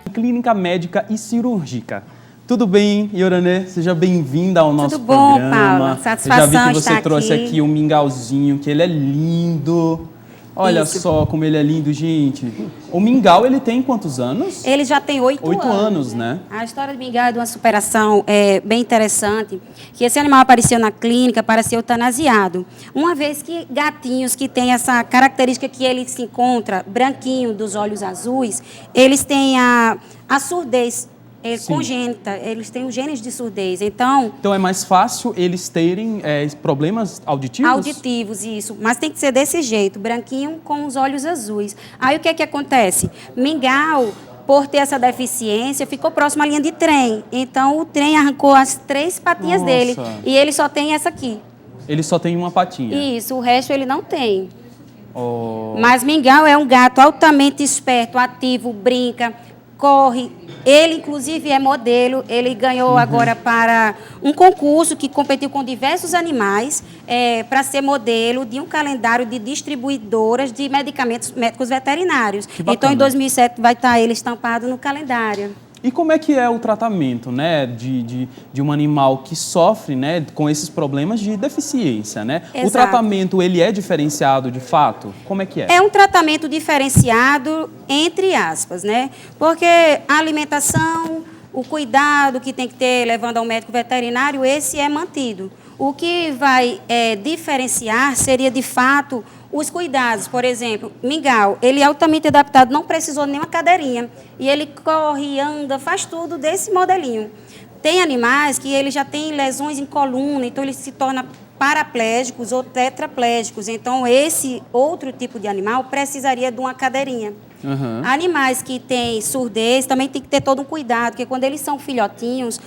Clínica médica e cirúrgica. Tudo bem, Iuranê? Seja bem-vinda ao nosso programa. Tudo bom, programa. Paula? Satisfação Eu já vi que você estar trouxe aqui um mingauzinho, que ele é lindo. Olha só como ele é lindo, gente. O mingau, ele tem quantos anos? Ele já tem 8 anos. 8 anos, né? A história do mingau é de uma superação bem interessante, que esse animal apareceu na clínica para ser eutanasiado. Uma vez que gatinhos que têm essa característica que ele se encontra, branquinho, dos olhos azuis, eles têm a surdez congênita, eles têm os genes de surdez. Então é mais fácil eles terem problemas auditivos? Auditivos, isso. Mas tem que ser desse jeito, branquinho com os olhos azuis. Aí o que é que acontece? Mingau, por ter essa deficiência, ficou próximo à linha de trem. Então o trem arrancou as 3 patinhas dele e ele só tem essa aqui. Ele só tem uma patinha? Isso, o resto ele não tem. Mas Mingau é um gato altamente esperto, ativo, brinca, corre. Ele, inclusive, é modelo. Ele ganhou agora para um concurso que competiu com diversos animais para ser modelo de um calendário de distribuidoras de medicamentos médicos veterinários. Então, em 2007, vai estar ele estampado no calendário. E como é que é o tratamento, né, de um animal que sofre, né, com esses problemas de deficiência, né? Exato. O tratamento, ele é diferenciado de fato? Como é que é? É um tratamento diferenciado, entre aspas, né? Porque a alimentação, o cuidado que tem que ter levando ao médico veterinário, esse é mantido. O que vai diferenciar seria, de fato, os cuidados. Por exemplo, Mingau, ele é altamente adaptado, não precisou nem uma cadeirinha. E ele corre, anda, faz tudo desse modelinho. Tem animais que ele já tem lesões em coluna, então ele se torna paraplégicos ou tetraplégicos. Então, esse outro tipo de animal precisaria de uma cadeirinha. Animais que têm surdez também tem que ter todo um cuidado, porque quando eles são filhotinhos,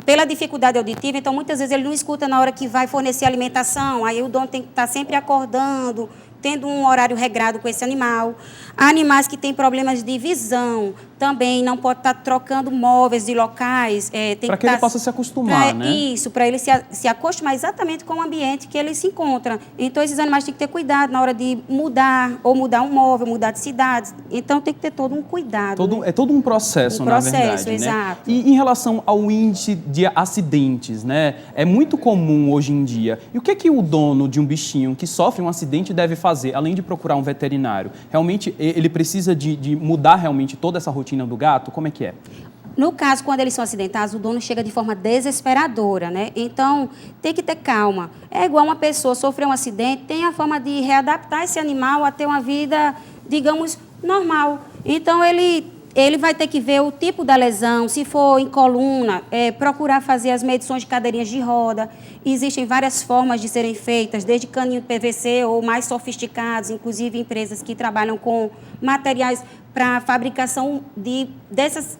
pela dificuldade auditiva, então muitas vezes ele não escuta na hora que vai fornecer alimentação, aí o dono tem que estar sempre acordando, tendo um horário regrado com esse animal. Animais que têm problemas de visão, também não pode estar trocando móveis de locais. Para que ele possa se acostumar, né? Isso, para ele se acostumar exatamente com o ambiente que ele se encontra. Então, esses animais têm que ter cuidado na hora de mudar, ou mudar um móvel, mudar de cidade. Então, tem que ter todo um cuidado. É todo um processo, na verdade, exato. Né? E em relação ao índice de acidentes, né? É muito comum hoje em dia. E o que é que o dono de um bichinho que sofre um acidente deve fazer, além de procurar um veterinário? Realmente, ele precisa de mudar realmente toda essa rotina do gato? Como é que é? No caso, quando eles são acidentados, o dono chega de forma desesperadora, né? Então, tem que ter calma. É igual uma pessoa sofrer um acidente, tem a forma de readaptar esse animal a ter uma vida, digamos, normal. Então, ele vai ter que ver o tipo da lesão, se for em coluna, procurar fazer as medições de cadeirinhas de roda. Existem várias formas de serem feitas, desde caninho PVC ou mais sofisticados, inclusive empresas que trabalham com materiais para fabricação desses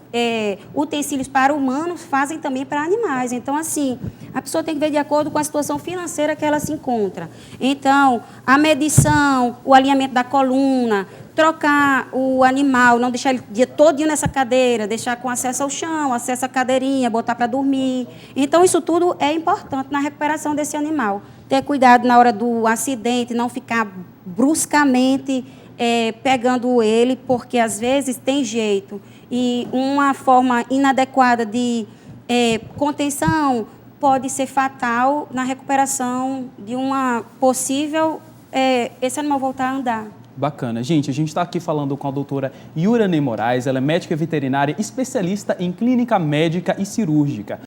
utensílios para humanos, fazem também para animais. Então, assim, a pessoa tem que ver de acordo com a situação financeira que ela se encontra. Então, a medição, o alinhamento da coluna, trocar o animal, não deixar ele o dia todinho nessa cadeira, deixar com acesso ao chão, acesso à cadeirinha, botar para dormir. Então, isso tudo é importante na recuperação desse animal. Ter cuidado na hora do acidente, não ficar bruscamente pegando ele, porque às vezes tem jeito. E uma forma inadequada de contenção pode ser fatal na recuperação de uma possível esse animal voltar a andar. Bacana. Gente, a gente está aqui falando com a doutora Iuranê Moraes, ela é médica veterinária, especialista em clínica médica e cirúrgica.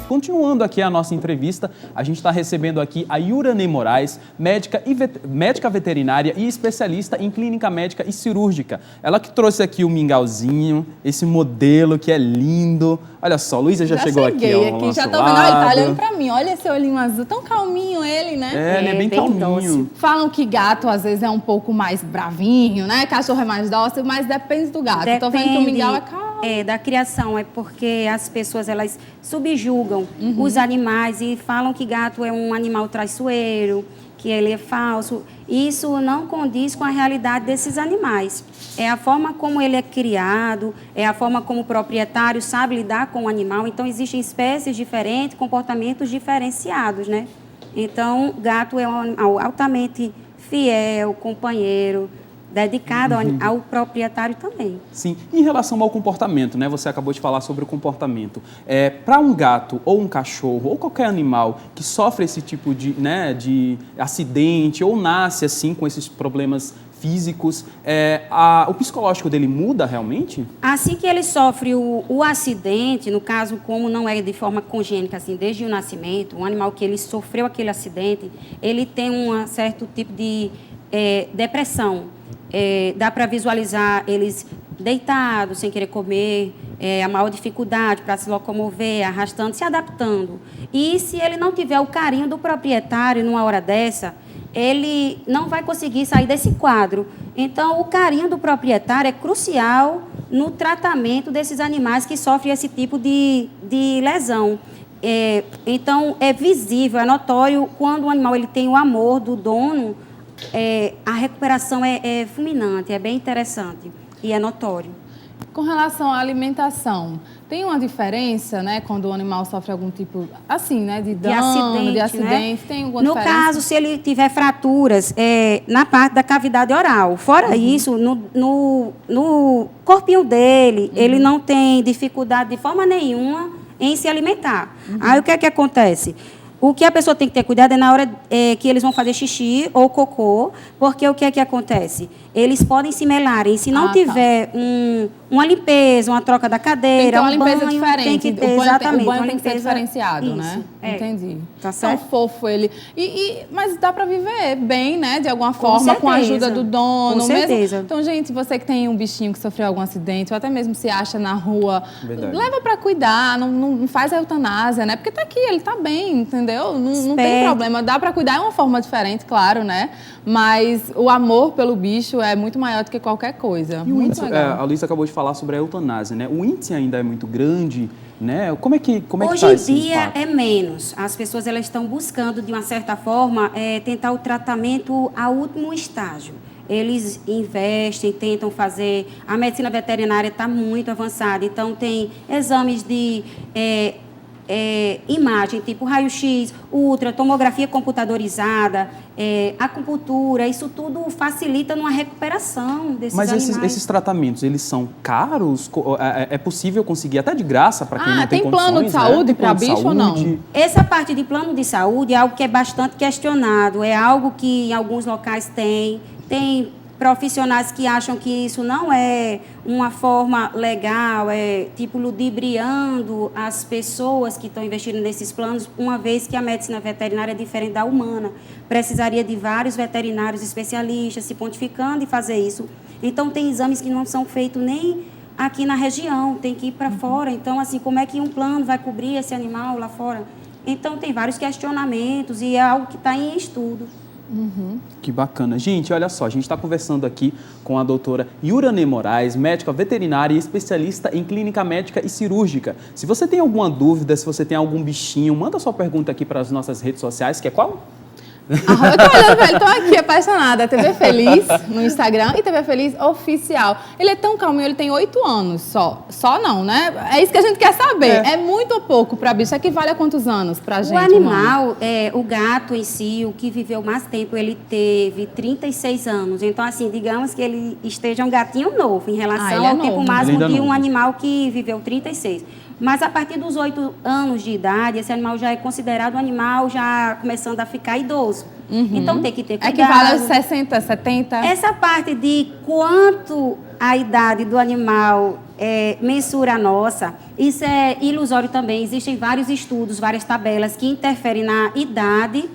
Continuando aqui a nossa entrevista, a gente está recebendo aqui a Iuranê Moraes, médica veterinária e especialista em clínica médica e cirúrgica. Ela que trouxe aqui o mingauzinho, esse modelo que é lindo. Olha só, Luísa já chegou aqui ao nosso já tô lado. vendo, olha, ele tá olhando pra mim, olha esse olhinho azul, tão calminho ele, né? Ele é bem calminho. Dócil. Falam que gato às vezes é um pouco mais bravinho, né? Cachorro é mais dócil, mas depende do gato. Tô vendo que o mingau é calmo. Da criação, é porque as pessoas elas subjugam os animais e falam que gato é um animal traiçoeiro, que ele é falso. Isso não condiz com a realidade desses animais. É a forma como ele é criado, é a forma como o proprietário sabe lidar com o animal. Então, existem espécies diferentes, comportamentos diferenciados, né? Então, gato é um animal altamente fiel, companheiro, dedicado ao proprietário também. Sim. Em relação ao comportamento, né? Você acabou de falar sobre o comportamento. Para um gato ou um cachorro ou qualquer animal que sofre esse tipo de, né, de acidente ou nasce assim com esses problemas físicos, o psicológico dele muda realmente? Assim que ele sofre o acidente, no caso, como não é de forma congênita, assim, desde o nascimento, um animal que ele sofreu aquele acidente, ele tem um certo tipo de depressão. Dá para visualizar eles deitados, sem querer comer, a maior dificuldade para se locomover, arrastando, se adaptando. E se ele não tiver o carinho do proprietário numa hora dessa, ele não vai conseguir sair desse quadro. Então, o carinho do proprietário é crucial no tratamento desses animais que sofrem esse tipo de lesão. Então, é visível, é notório, quando o animal ele tem o amor do dono, a recuperação é fulminante, é bem interessante e é notório. Com relação à alimentação, tem uma diferença, né, quando o animal sofre algum tipo, assim, né, de dano, de acidente, né? tem alguma No diferença? caso, se ele tiver fraturas na parte da cavidade oral, fora isso, no corpinho dele, ele não tem dificuldade de forma nenhuma em se alimentar. Aí o que é que acontece? O que a pessoa tem que ter cuidado é na hora que eles vão fazer xixi ou cocô, porque o que é que acontece? Eles podem se melarem. Se não tiver uma limpeza, uma troca da cadeira, uma limpeza banho, diferente. tem que ter, exatamente. O banho uma tem que ser diferenciado, né? Entendi. Tá Tão certo? fofo ele. Mas dá para viver bem, né? De alguma forma, com a ajuda do dono. Com certeza. Mesmo. Então, gente, você que tem um bichinho que sofreu algum acidente, ou até mesmo se acha na rua, leva para cuidar, não faz a eutanásia, né? Porque tá aqui, ele tá bem, entendeu? Não tem problema. Dá para cuidar, é uma forma diferente, claro, né? Mas o amor pelo bicho é muito maior do que qualquer coisa. E muito legal. a Luísa acabou de falar sobre a eutanásia, né? O índice ainda é muito grande, né? Como é que Hoje em dia é menos. As pessoas elas estão buscando, de uma certa forma, tentar o tratamento ao último estágio. Eles investem, tentam fazer. A medicina veterinária está muito avançada, então tem exames de imagem, tipo raio-x, ultra, tomografia computadorizada, acupuntura, isso tudo facilita numa recuperação desses animais. Mas esses tratamentos, eles são caros? É possível conseguir até de graça para quem não tem condições? Plano de saúde para bicho ou não? Essa parte de plano de saúde é algo que é bastante questionado, é algo que em alguns locais tem profissionais que acham que isso não é uma forma legal, tipo ludibriando as pessoas que estão investindo nesses planos, uma vez que a medicina veterinária é diferente da humana. Precisaria de vários veterinários especialistas se pontificando e fazer isso. Então, tem exames que não são feitos nem aqui na região, tem que ir para fora. Então, assim, como é que um plano vai cobrir esse animal lá fora? Então, tem vários questionamentos e é algo que está em estudo. Que bacana. Gente, olha só, a gente está conversando aqui com a doutora Yurane Moraes, médica veterinária e especialista em clínica médica e cirúrgica. Se você tem alguma dúvida, se você tem algum bichinho, manda sua pergunta aqui para as nossas redes sociais, que é qual? Eu tô olhando pra ele, tô aqui apaixonada. TV Feliz no Instagram e TV Feliz Oficial. Ele é tão calminho, ele tem 8 anos só. Só não, né? É isso que a gente quer saber. É muito ou pouco pra bicho? Equivale a quantos anos pra gente? O animal, o gato em si, o que viveu mais tempo, ele teve 36 anos. Então, assim, digamos que ele esteja um gatinho novo em relação ao tempo máximo de um animal que viveu 36. Mas a partir dos 8 anos de idade, esse animal já é considerado um animal já começando a ficar idoso. Então tem que ter cuidado. Equivale aos 60, 70? Essa parte de quanto a idade do animal mensura a nossa, isso é ilusório também. Existem vários estudos, várias tabelas que interferem na idade,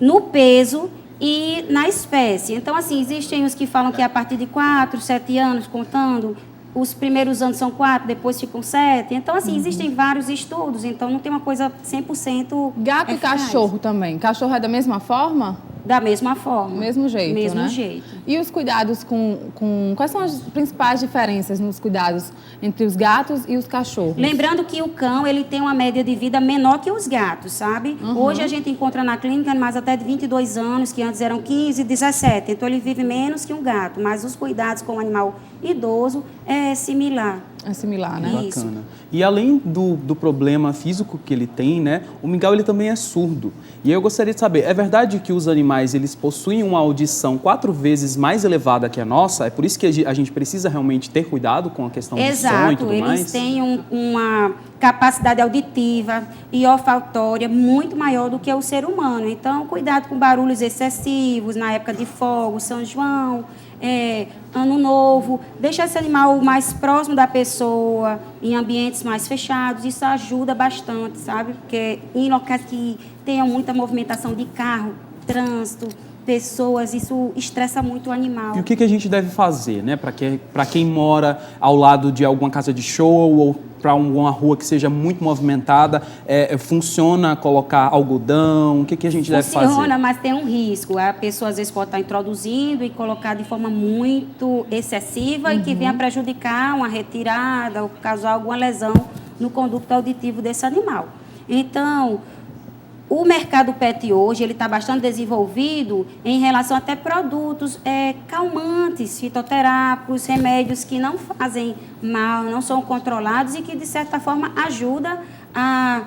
no peso e na espécie. Então, assim, existem os que falam que é a partir de 4, 7 anos, contando. Os primeiros anos são 4, depois ficam 7. Então, assim, existem vários estudos. Então, não tem uma coisa 100%... Gato e cachorro também. Cachorro é da mesma forma? Da mesma forma. Mesmo jeito, Mesmo né? jeito. E os cuidados com... Quais são as principais diferenças nos cuidados entre os gatos e os cachorros? Lembrando que o cão, ele tem uma média de vida menor que os gatos, sabe? Hoje a gente encontra na clínica animais até de 22 anos, que antes eram 15, 17. Então, ele vive menos que um gato. Mas os cuidados com o animal idoso é similar. É similar, né? Isso. Bacana. E além do problema físico que ele tem, né, o mingau ele também é surdo. E eu gostaria de saber, é verdade que os animais eles possuem uma audição 4 vezes mais elevada que a nossa? É por isso que a gente precisa realmente ter cuidado com a questão do som e Exato, tudo eles mais? têm uma capacidade auditiva e olfatória muito maior do que o ser humano. Então, cuidado com barulhos excessivos na época de fogo, São João, Ano Novo. Deixar esse animal mais próximo da pessoa, em ambientes mais fechados. Isso ajuda bastante, sabe? Porque em locais que tenham muita movimentação de carro, trânsito, pessoas, isso estressa muito o animal. E o que a gente deve fazer, né, para quem mora ao lado de alguma casa de show ou para uma rua que seja muito movimentada, funciona colocar algodão? O que a gente deve fazer? Funciona, mas tem um risco. A pessoa às vezes pode estar introduzindo e colocar de forma muito excessiva e que venha prejudicar uma retirada ou causar alguma lesão no conduto auditivo desse animal. Então, o mercado pet hoje ele está bastante desenvolvido em relação até produtos calmantes, fitoterápicos, remédios que não fazem mal, não são controlados e que, de certa forma, ajudam a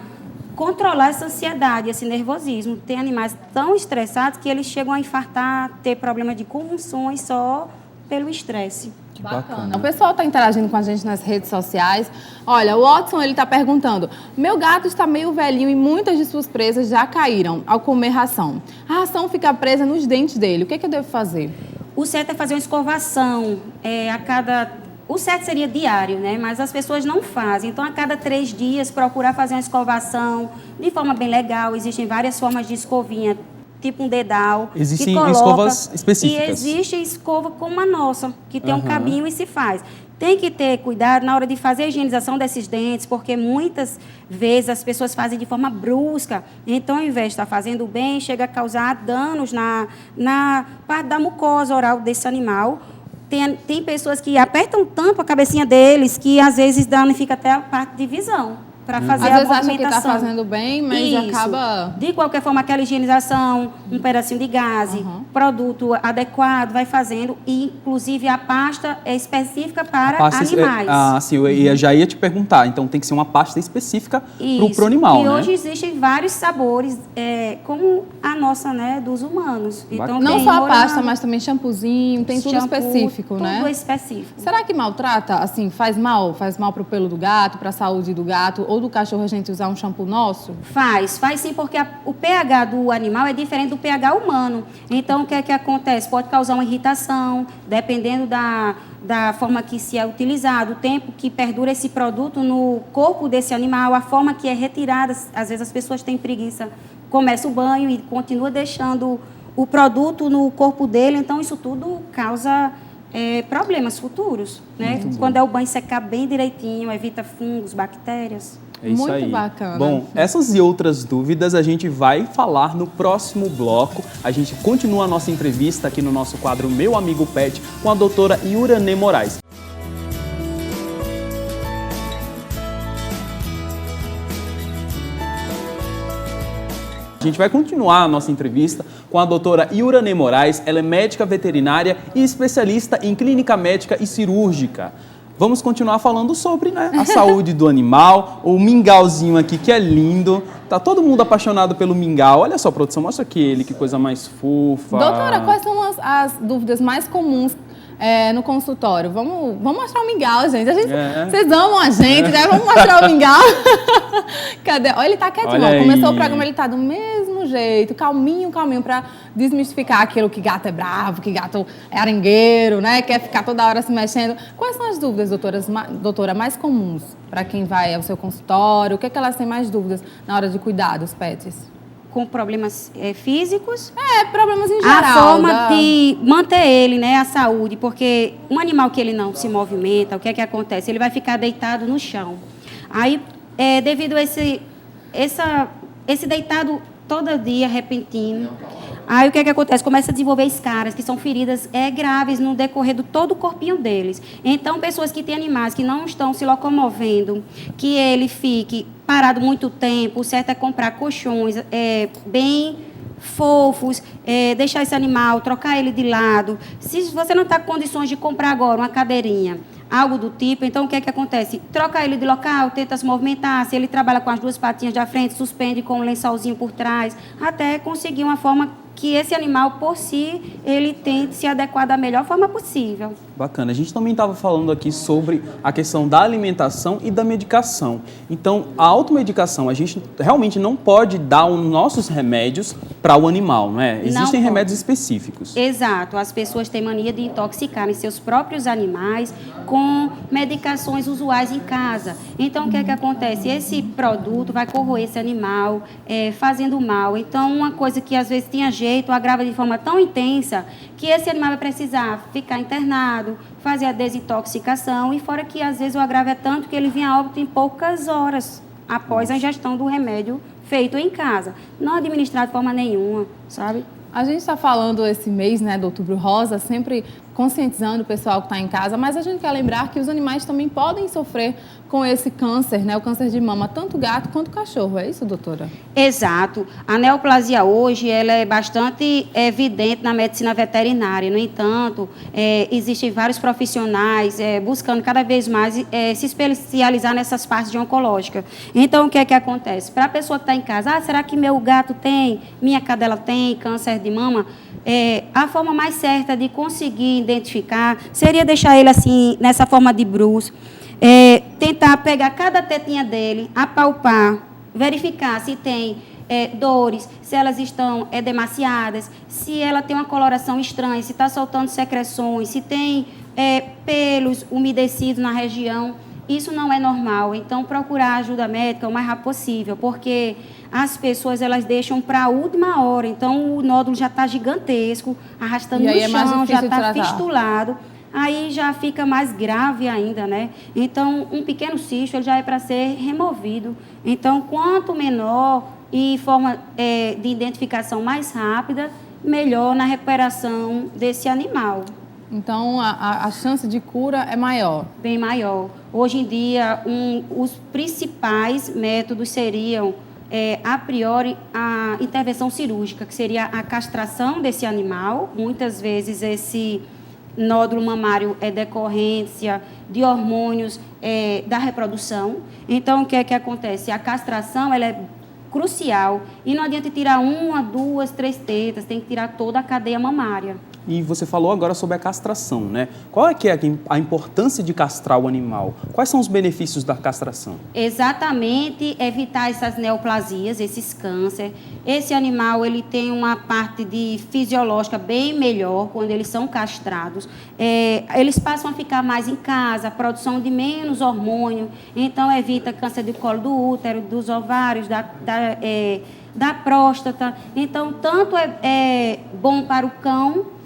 controlar essa ansiedade, esse nervosismo. Tem animais tão estressados que eles chegam a infartar, ter problema de convulsões só pelo estresse. Bacana. O pessoal está interagindo com a gente nas redes sociais. Olha, o Watson ele está perguntando: meu gato está meio velhinho e muitas de suas presas já caíram ao comer ração. A ração fica presa nos dentes dele. O que eu devo fazer? O certo é fazer uma escovação O certo seria diário, né? Mas as pessoas não fazem. Então, a cada 3 dias, procurar fazer uma escovação de forma bem legal. Existem várias formas de escovinha, tipo um dedal. Existem que coloca, escovas específicas. E existe escova como a nossa, que tem um cabinho e se faz. Tem que ter cuidado na hora de fazer a higienização desses dentes, porque muitas vezes as pessoas fazem de forma brusca. Então, ao invés de estar fazendo bem, chega a causar danos na parte da mucosa oral desse animal. Tem pessoas que apertam tanto a cabecinha deles que, às vezes, danifica até a parte de visão. Para fazer Às a vezes acha que movimentação. está fazendo bem, mas Isso. acaba... De qualquer forma, aquela higienização, um pedacinho de gaze, produto adequado, vai fazendo. E, inclusive, a pasta é específica para animais. Sim, eu já ia te perguntar. Então, tem que ser uma pasta específica para o animal, e né? hoje existem vários sabores, como a nossa, né, dos humanos. Então, Não tem só a morango, pasta, mas também shampoozinho, tem tudo shampoo, específico, né? Tudo específico. Será que maltrata, assim, faz mal? Faz mal para o pelo do gato, para a saúde do gato ou do cachorro a gente usar um shampoo nosso? Faz sim, porque o pH do animal é diferente do pH humano. Então, o que é que acontece? Pode causar uma irritação, dependendo da forma que se é utilizado, o tempo que perdura esse produto no corpo desse animal, a forma que é retirada. Às vezes as pessoas têm preguiça, começa o banho e continua deixando o produto no corpo dele. Então, isso tudo causa problemas futuros, né? Quando é o banho secar bem direitinho, evita fungos, bactérias. É isso Muito aí. bacana. Bom, essas e outras dúvidas a gente vai falar no próximo bloco. A gente continua a nossa entrevista aqui no nosso quadro Meu Amigo Pet com a doutora Iuranê Moraes. A gente vai continuar a nossa entrevista com a doutora Iuranê Moraes. Ela é médica veterinária e especialista em clínica médica e cirúrgica. Vamos continuar falando sobre, né, a saúde do animal, o mingauzinho aqui, que é lindo. Tá todo mundo apaixonado pelo mingau. Olha só, produção, mostra aqui ele, que coisa mais fofa. Doutora, quais são as dúvidas mais comuns no consultório? Vamos mostrar o mingau, gente. Vocês amam a gente, né? Vamos mostrar o mingau. Cadê? Olha, ele tá quietinho. Olha Começou aí. o programa, ele tá do mesmo jeito, calminho, para desmistificar aquilo que gato é bravo, que gato é arengueiro, né? Quer ficar toda hora se mexendo. Quais são as dúvidas, doutora, mais comuns para quem vai ao seu consultório? O que é que elas têm mais dúvidas na hora de cuidar dos pets? Com problemas físicos. Problemas em geral. A forma de manter ele, né, a saúde, porque um animal que ele não se movimenta, o que é que acontece? Ele vai ficar deitado no chão. Aí, devido a esse deitado todo dia, repentino, aí o que é que acontece? Começa a desenvolver escaras, que são feridas graves no decorrer do todo o corpinho deles. Então, pessoas que têm animais que não estão se locomovendo, que ele fique parado muito tempo, o certo é comprar colchões bem fofos, deixar esse animal, trocar ele de lado. Se você não está com condições de comprar agora uma cadeirinha, algo do tipo. Então, o que é que acontece? Troca ele de local, tenta se movimentar. Se ele trabalha com as duas patinhas da frente, suspende com um lençolzinho por trás, até conseguir uma forma que esse animal, por si, ele tente se adequar da melhor forma possível. Bacana. A gente também estava falando aqui sobre a questão da alimentação e da medicação. Então, a automedicação, a gente realmente não pode dar os nossos remédios para o animal, não é? Existem remédios específicos. Exato. As pessoas têm mania de intoxicarem seus próprios animais com medicações usuais em casa. Então, o que é que acontece? Esse produto vai corroer esse animal, fazendo mal. Então, uma coisa que às vezes tinha jeito, agrava de forma tão intensa que esse animal vai precisar ficar internado, fazer a desintoxicação, e fora que às vezes o agravo é tanto que ele vem a óbito em poucas horas após a ingestão do remédio feito em casa, não administrado de forma nenhuma, sabe? A gente está falando esse mês, né, do Outubro Rosa, sempre conscientizando o pessoal que está em casa, mas a gente quer lembrar que os animais também podem sofrer com esse câncer, né, o câncer de mama, tanto gato quanto cachorro. É isso, doutora? Exato. A neoplasia hoje ela é bastante evidente na medicina veterinária. No entanto, existem vários profissionais buscando cada vez mais se especializar nessas partes de oncológica. Então, o que é que acontece? Para a pessoa que está em casa, será que meu gato tem, minha cadela tem câncer de mama? A forma mais certa de conseguir identificar seria deixar ele assim, nessa forma de bruços, tentar pegar cada tetinha dele, apalpar, verificar se tem dores, se elas estão demasiadas, se ela tem uma coloração estranha, se está soltando secreções, se tem pelos umedecidos na região. Isso não é normal. Então, procurar ajuda médica o mais rápido possível, porque as pessoas elas deixam para a última hora. Então, o nódulo já está gigantesco, arrastando no chão, já está fistulado. Aí já fica mais grave ainda, né? Então, um pequeno cisto ele já é para ser removido. Então, quanto menor e forma de identificação mais rápida, melhor na recuperação desse animal. Então, a chance de cura é maior? Bem maior. Hoje em dia, os principais métodos seriam, a priori, a intervenção cirúrgica, que seria a castração desse animal. Muitas vezes, esse nódulo mamário é decorrência de hormônios da reprodução. Então, o que é que acontece? A castração ela é crucial e não adianta tirar 1, 2, 3 tetas, tem que tirar toda a cadeia mamária. E você falou agora sobre a castração, né? Qual é que é a importância de castrar o animal? Quais são os benefícios da castração? Exatamente, evitar essas neoplasias, esses cânceres. Esse animal, ele tem uma parte fisiológica bem melhor quando eles são castrados. Eles passam a ficar mais em casa, produção de menos hormônio. Então, evita câncer do colo do útero, dos ovários, da próstata. Então, tanto é bom para o cão,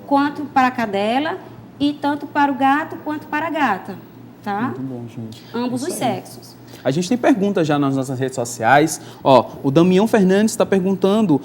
quanto para a cadela, e tanto para o gato quanto para a gata, tá? Muito bom, gente. Ambos os sexos. A gente tem perguntas já nas nossas redes sociais. O Damião Fernandes está perguntando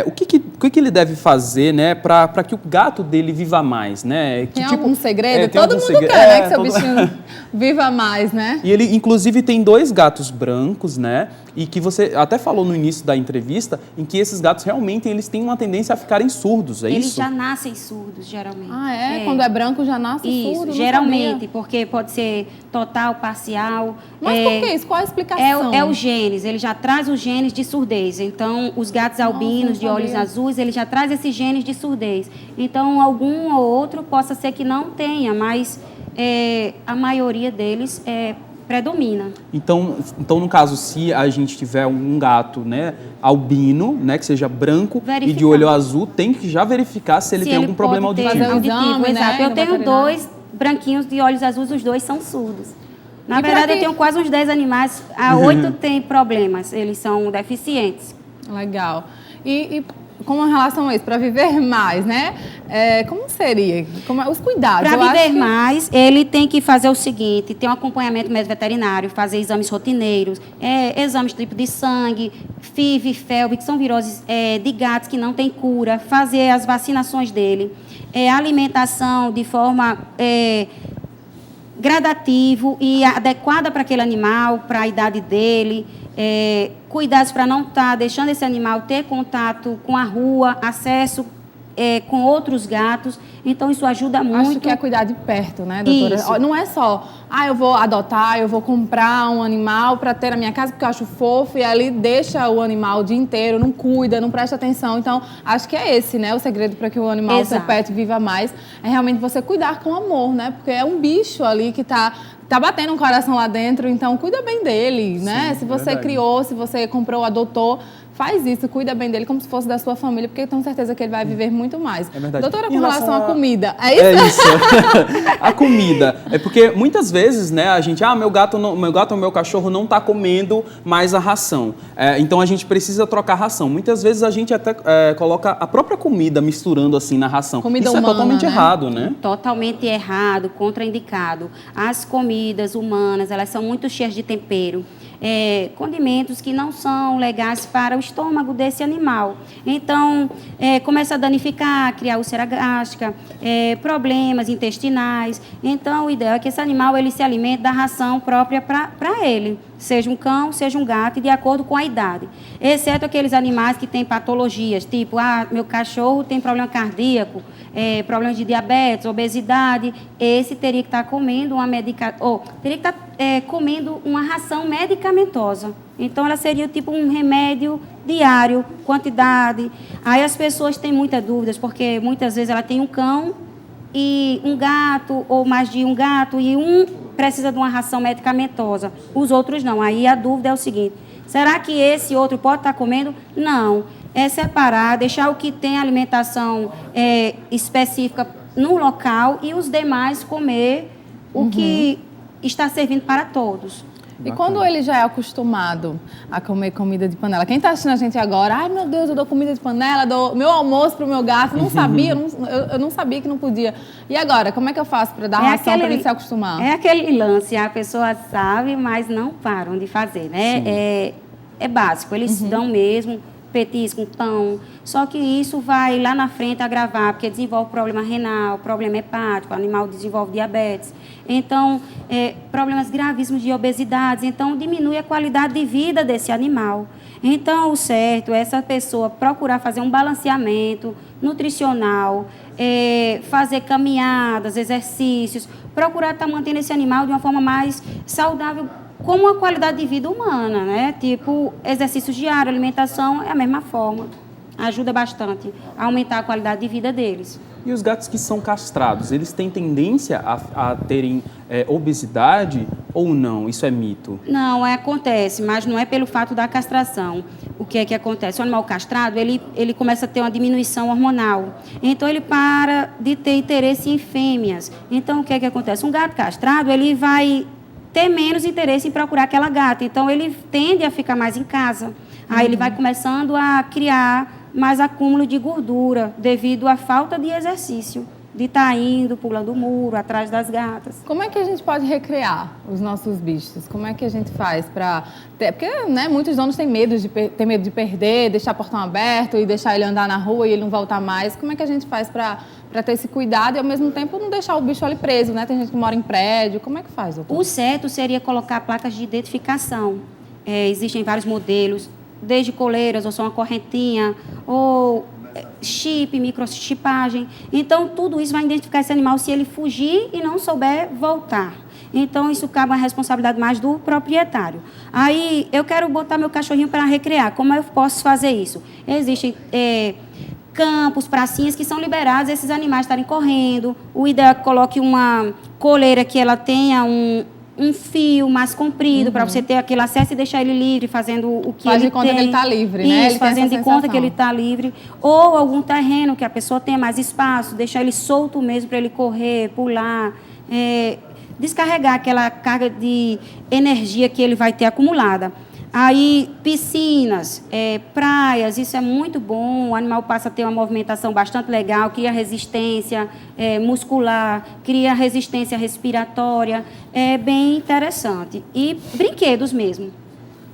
o que ele deve fazer, né, para que o gato dele viva mais, né? Tem algum segredo? Todo mundo quer, né, que seu bichinho viva mais, né? E ele, inclusive, tem 2 gatos brancos, né? E que você até falou no início da entrevista, em que esses gatos realmente eles têm uma tendência a ficarem surdos, é isso? Eles já nascem surdos, geralmente. Ah, é? Quando é branco já nasce surdo? Geralmente, porque pode ser total, parcial. Mas por que isso? Qual a explicação? É os genes, ele já traz os genes de surdez. Então, os gatos albinos de olhos azuis, ele já traz esses genes de surdez. Então, algum ou outro possa ser que não tenha, mas a maioria deles predomina. Então, no caso, se a gente tiver um gato, né, albino, né, que seja branco e de olho azul, tem que já verificar se ele tem algum problema auditivo. Exato. Né? Eu tenho 2 branquinhos de olhos azuis, os 2 são surdos. Na verdade, eu tenho quase uns 10 animais, 8 têm problemas, eles são deficientes. Legal. E com relação a isso, para viver mais, né? Como seria? Os cuidados? Para viver mais, ele tem que fazer o seguinte, ter um acompanhamento médico veterinário, fazer exames rotineiros, exames tipo de sangue, FIV, FeLV, que são viroses de gatos que não têm cura, fazer as vacinações dele, alimentação de forma gradativo e adequada para aquele animal, para a idade dele, cuidados para não estar deixando esse animal ter contato com a rua, acesso com outros gatos. Então, isso ajuda muito. Acho que é cuidar de perto, né, doutora? Isso. Não é só, eu vou adotar, eu vou comprar um animal para ter na minha casa porque eu acho fofo e ali deixa o animal o dia inteiro, não cuida, não presta atenção. Então, acho que é esse, né, o segredo para que o animal, o seu pet, viva mais. É realmente você cuidar com amor, né? Porque é um bicho ali que tá batendo um coração lá dentro, então cuida bem dele, né? Se você criou, se você comprou, adotou, faz isso, cuida bem dele como se fosse da sua família, porque eu tenho certeza que ele vai viver muito mais. É verdade. Doutora, com relação à comida, é isso? É isso. A comida. É porque muitas vezes, né, a gente, meu gato ou meu cachorro não está comendo mais a ração. Então a gente precisa trocar a ração. Muitas vezes a gente até coloca a própria comida misturando assim na ração. Comida isso humana, é totalmente errado, né? Totalmente errado, contraindicado. As comidas humanas, elas são muito cheias de tempero. Condimentos que não são legais para o estômago desse animal. Então, começa a danificar, criar úlcera gástrica, problemas intestinais. Então, o ideal é que esse animal ele se alimente da ração própria para ele, seja um cão, seja um gato, e de acordo com a idade. Exceto aqueles animais que têm patologias, tipo, meu cachorro tem problema cardíaco, problemas de diabetes, obesidade, esse teria que estar comendo comendo uma ração medicamentosa. Então, ela seria tipo um remédio diário, quantidade. Aí as pessoas têm muitas dúvidas, porque muitas vezes ela tem um cão e um gato, ou mais de um gato, e um precisa de uma ração medicamentosa, os outros não. Aí a dúvida é o seguinte, será que esse outro pode estar comendo? Não. É separar, deixar o que tem alimentação específica no local e os demais comer o que está servindo para todos. E quando ele já é acostumado a comer comida de panela? Quem está assistindo a gente agora, ai meu Deus, eu dou comida de panela, dou meu almoço para o meu gato, não sabia, eu não sabia que não podia. E agora, como é que eu faço para dar ração para ele se acostumar? É aquele lance, a pessoa sabe, mas não param de fazer, né? É básico, eles dão mesmo, petisco, pão, só que isso vai lá na frente agravar, porque desenvolve problema renal, problema hepático, o animal desenvolve diabetes, então, problemas gravíssimos de obesidade, então diminui a qualidade de vida desse animal. Então, o certo é essa pessoa procurar fazer um balanceamento nutricional, fazer caminhadas, exercícios, procurar estar mantendo esse animal de uma forma mais saudável, como a qualidade de vida humana, né? Tipo, exercícios diários, alimentação é a mesma forma. Ajuda bastante a aumentar a qualidade de vida deles. E os gatos que são castrados, eles têm tendência a terem obesidade ou não? Isso é mito? Não, acontece, mas não é pelo fato da castração. O que é que acontece? O animal castrado, ele começa a ter uma diminuição hormonal. Então, ele para de ter interesse em fêmeas. Então, o que é que acontece? Um gato castrado, ele vai ter menos interesse em procurar aquela gata. Então, ele tende a ficar mais em casa. Aí, ele vai começando a criar mais acúmulo de gordura devido à falta de exercício, de estar indo, pulando o muro, atrás das gatas. Como é que a gente pode recriar os nossos bichos? Como é que a gente faz para... Porque, né, muitos donos têm medo de perder, deixar o portão aberto e deixar ele andar na rua e ele não voltar mais. Como é que a gente faz para ter esse cuidado e, ao mesmo tempo, não deixar o bicho ali preso, né? Tem gente que mora em prédio. Como é que faz, doutor? O certo seria colocar placas de identificação. Existem vários modelos, desde coleiras, ou só uma correntinha, ou chip, microchipagem. Então, tudo isso vai identificar esse animal se ele fugir e não souber voltar. Então, isso cabe a responsabilidade mais do proprietário. Aí, eu quero botar meu cachorrinho para recrear. Como eu posso fazer isso? Existem campos, pracinhas que são liberados esses animais estarem correndo. O ideal é que coloque uma coleira que ela tenha um fio mais comprido para você ter aquele acesso e deixar ele livre, fazendo o que Faz ele de conta tem. que ele está livre, Isso, né? Ele fazendo de conta que ele está livre. Ou algum terreno que a pessoa tenha mais espaço, deixar ele solto mesmo para ele correr, pular, descarregar aquela carga de energia que ele vai ter acumulada. Aí, piscinas, praias, isso é muito bom, o animal passa a ter uma movimentação bastante legal, cria resistência muscular, cria resistência respiratória, é bem interessante. E brinquedos mesmo.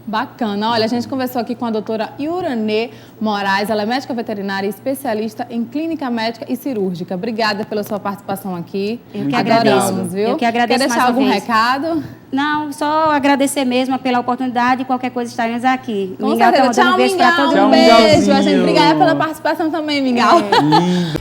Bacana. Olha, a gente conversou aqui com a doutora Yuranê Moraes, ela é médica veterinária e especialista em clínica médica e cirúrgica. Obrigada pela sua participação aqui. Eu que agradeço. Viu? Eu que agradeço. Quer deixar algum recado? Não, só agradecer mesmo pela oportunidade e qualquer coisa estaremos aqui. Com certeza. Tchau, Mingau. Um beijo. A gente obrigada pela participação também, Mingau. Lindo.